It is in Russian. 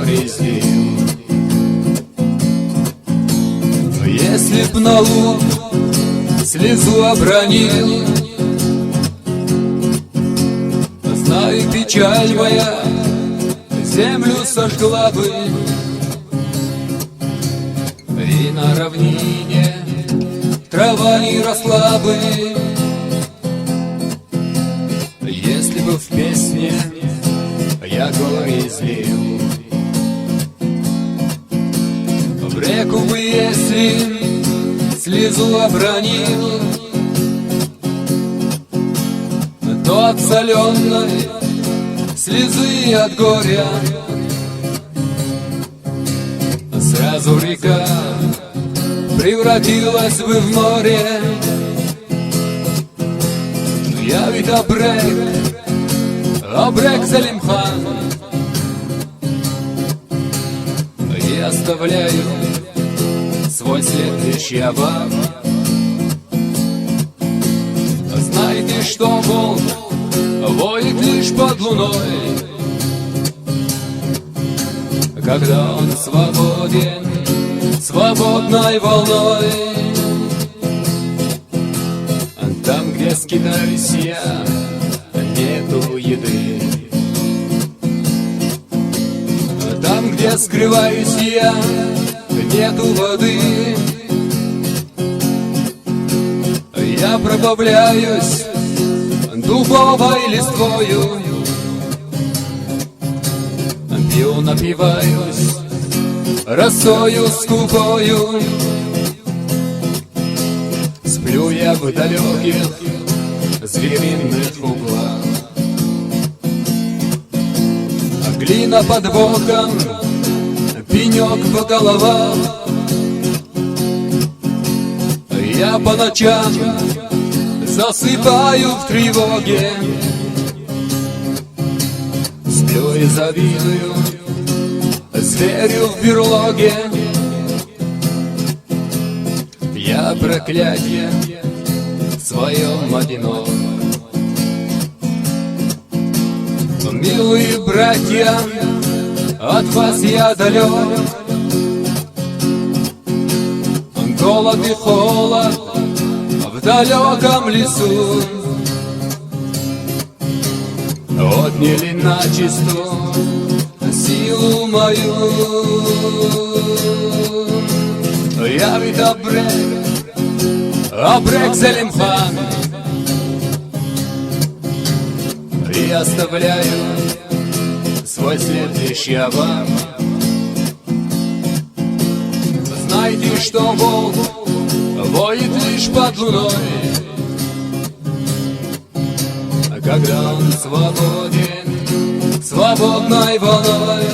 горе излил. Но если б на луг слезу обронил, знай, печаль моя землю сожгла бы, и на равнине трава не росла бы. Если бы в песне я горе излил, в реку бы, если слезу обронил, то от соленой слезы от горя сразу река превратилась бы в море. Я ведь обрек Залимхан, и оставляю свой след лишь я вам. Знайте, что волк воет лишь под луной, когда он свободен свободной волной. Там, где скитаюсь я, нету еды. Там, где скрываюсь я, нету воды. Я пробавляюсь дубовой листвою, пью, напиваюсь росою скупою. Сплю я в далеких звериных углах, глина под боком, пенек в головах. Я по ночам засыпаю в тревоге, сплю и завидую зверю в берлоге. Я проклятие в своем одинок. Милые братья, от вас я далек. Голод и холод в далеком лесу отняли начисто силу мою. Я ведь обрек Залимхан, и оставляю свой след лишь я вам. Знайте, что волк воет лишь под луной, когда он свободен свободной волной.